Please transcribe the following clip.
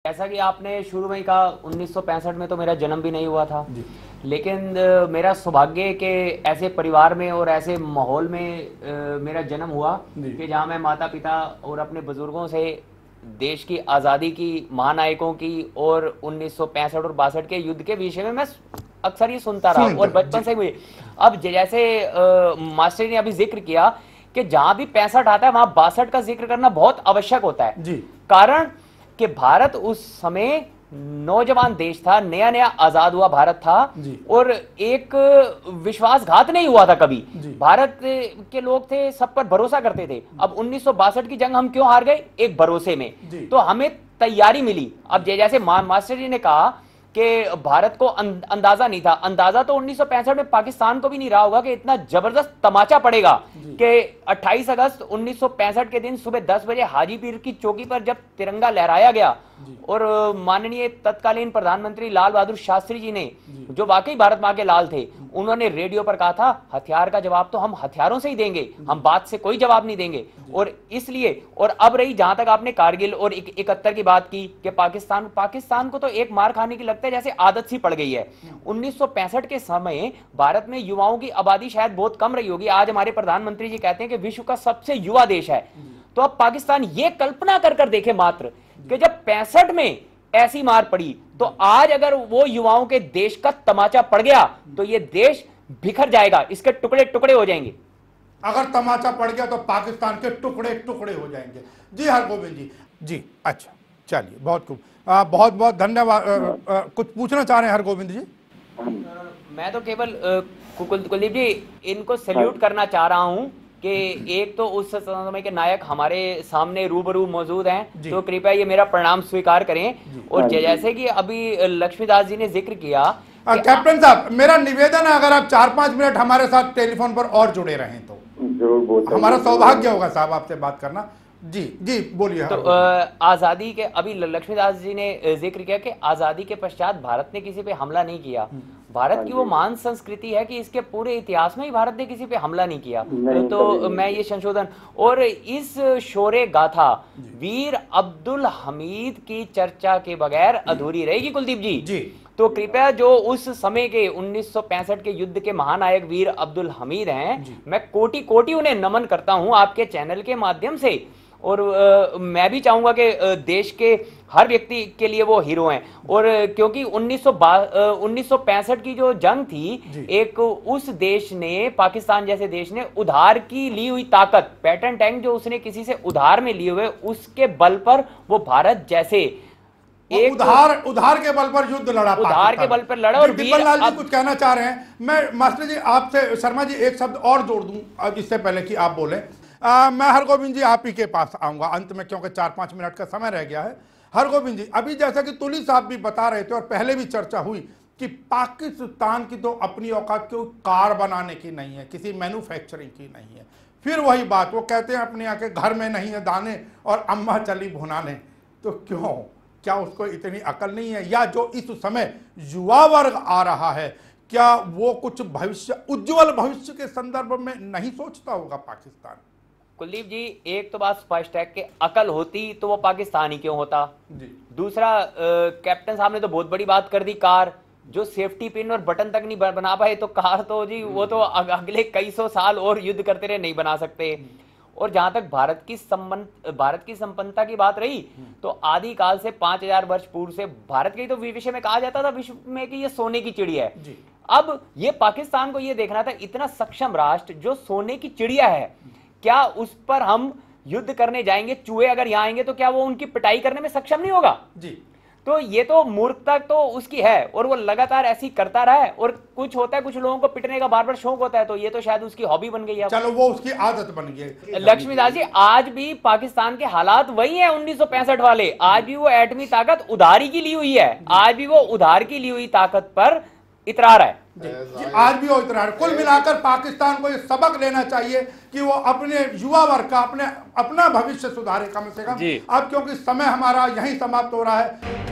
जैसा कि आपने शुरू में ही कहा, 1965 में तो मेरा जन्म भी नहीं हुआ था, लेकिन मेरा सौभाग्य के ऐसे परिवार में और ऐसे माहौल में मेरा जन्म हुआ कि जहां मैं माता पिता और अपने बुजुर्गों से देश की आज़ादी की, महानायकों की और 1965 और 62 के युद्ध के विषय में मैं अक्सर ये सुनता रहा और बचपन से मुझे। अब जैसे मास्टर ने अभी जिक्र किया कि जहां भी 65 आता है वहां 62 का जिक्र करना बहुत आवश्यक होता है जी। कारण कि भारत उस समय नौजवान देश था, नया नया आजाद हुआ भारत था और एक विश्वासघात नहीं हुआ था कभी। भारत के लोग थे, सब पर भरोसा करते थे। अब 1962 की जंग हम क्यों हार गए? एक भरोसे में। तो हमें तैयारी मिली। अब जैसे मास्टर जी ने कहा कि भारत को अंदाजा नहीं था। अंदाजा तो 1965 में पाकिस्तान को भी नहीं रहा होगा कि इतना जबरदस्त तमाचा पड़ेगा कि 28 अगस्त 1965 के दिन सुबह 10 बजे हाजीपीर की चौकी पर जब तिरंगा लहराया गया और माननीय तत्कालीन प्रधानमंत्री लाल बहादुर शास्त्री जी ने, जो वाकई भारत मां के लाल थे, उन्होंने रेडियो पर कहा था हथियार का जवाब तो हम हथियारों से ही देंगे, हम बात से कोई जवाब नहीं देंगे। और इसलिए, और अब रही जहां तक आपने कारगिल और 71 की बात की कि पाकिस्तान को तो एक मार खाने की लगता है जैसे आदत सी पड़ गई है। 1965 के समय भारत में युवाओं की आबादी शायद बहुत कम रही होगी। आज हमारे प्रधानमंत्री जी कहते हैं कि विश्व का सबसे युवा देश है। तो अब पाकिस्तान ये कल्पना कर देखे मात्र कि जब 65 में ऐसी मार पड़ी, तो आज अगर वो युवाओं के देश का तमाचा पड़ गया तो ये देश बिखर जाएगा, इसके टुकड़े टुकड़े हो जाएंगे। अगर तमाचा पड़ गया तो पाकिस्तान के टुकड़े टुकड़े हो जाएंगे। जी हरगोविंद जी। जी अच्छा, चलिए, बहुत खूब, बहुत बहुत धन्यवाद। कुछ पूछना चाह रहे हैं हरगोविंद जी? मैं तो केवल कुलदीप जी इनको सैल्यूट करना चाह रहा हूं कि एक तो उस समय के नायक हमारे सामने रूबरू मौजूद हैं, तो कृपया ये मेरा प्रणाम स्वीकार करें। और जैसे कि अभी लक्ष्मीदास जी ने जिक्र किया, कैप्टन साहब मेरा निवेदन है, अगर आप 4-5 मिनट हमारे साथ टेलीफोन पर और जुड़े रहें तो हमारा सौभाग्य होगा साहब आपसे बात करना। जी जी बोलिए। तो आजादी के, अभी लक्ष्मीदास जी ने जिक्र किया कि आजादी के पश्चात भारत ने किसी पे हमला नहीं किया। भारत की वो महान संस्कृति है कि इसके पूरे इतिहास में ही भारत ने किसी पे हमला नहीं किया। तो मैं ये संशोधन, और इस शौर्य गाथा वीर अब्दुल हमीद की चर्चा के बगैर अधूरी रहेगी कुलदीप जी। तो कृपया जो उस समय के 1965 के युद्ध के महानायक वीर अब्दुल हमीद हैं, मैं कोटि कोटि उन्हें नमन करता हूं आपके चैनल के माध्यम से। और मैं भी चाहूंगा कि देश के हर व्यक्ति के लिए वो हीरो हैं। और क्योंकि 1965 की जो जंग थी, एक उस देश ने, पाकिस्तान जैसे देश ने उधार की ली हुई ताकत, पैटर्न टैंक जो उसने किसी से उधार में लिए हुए, उसके बल पर वो भारत जैसे एक उधार के बल पर युद्ध लड़ा, उधार के बल पर लड़ा। और बिमल जी कुछ कहना चाह रहे हैं। मैं मास्टर जी आपसे, शर्मा जी एक शब्द और जोड़ दूं इससे पहले कि आप बोले। मैं हरगोविंद जी आप ही के पास आऊंगा अंत में, क्योंकि 4-5 मिनट का समय रह गया है। हरगोविंद जी, अभी जैसा कि तुली साहब भी बता रहे थे और पहले भी चर्चा हुई कि पाकिस्तान की तो अपनी औकात कोई कार बनाने की नहीं है, किसी मैन्युफैक्चरिंग की नहीं है। फिर वही बात, वो कहते हैं अपने यहाँ के घर में नहीं है दाने और अम्मा चली भुनाने। तो क्यों, क्या उसको इतनी अकल नहीं है? या जो इस समय युवा वर्ग आ रहा है, क्या वो कुछ भविष्य, उज्जवल भविष्य के संदर्भ में नहीं सोचता होगा पाकिस्तान? कुलदीप जी एक तो बात स्पष्ट है कि अकल होती तो वो पाकिस्तान ही क्यों होता जी। दूसरा, कैप्टन साहब ने तो बहुत बड़ी बात कर दी, कार जो सेफ्टी पिन और बटन तक नहीं बना पाए, तो कार तो जी वो तो अगले कई सौ साल और युद्ध करते रहे, नहीं बना सकते। और जहां तक भारत की संपन्नता की बात रही, तो आदि काल से 5000 वर्ष पूर्व से भारत के तो विषय में कहा जाता था विश्व में कि ये सोने की चिड़िया है। अब ये पाकिस्तान को ये देखना था, इतना सक्षम राष्ट्र जो सोने की चिड़िया है, क्या उस पर हम युद्ध करने जाएंगे? चूहे अगर यहां आएंगे तो क्या वो उनकी पिटाई करने में सक्षम नहीं होगा जी? तो ये तो मूर्खता तो उसकी है और वो लगातार ऐसी करता रहा है। और कुछ होता है, कुछ लोगों को पिटने का बार बार शौक होता है, तो ये तो शायद उसकी हॉबी बन गई है। चलो वो उसकी आदत बन गई। लक्ष्मीदास जी, आज भी पाकिस्तान के हालात वही हैं 1965 वाले। आज भी वो एटमी ताकत उधारी की ली हुई है, आज भी वो उधार की ली हुई ताकत पर इतरा रहा है जी, आज भी वो इतना। कुल मिलाकर पाकिस्तान को ये सबक लेना चाहिए कि वो अपने युवा वर्ग का अपना भविष्य सुधारे कम से कम। अब क्योंकि समय हमारा यहीं समाप्त हो रहा है।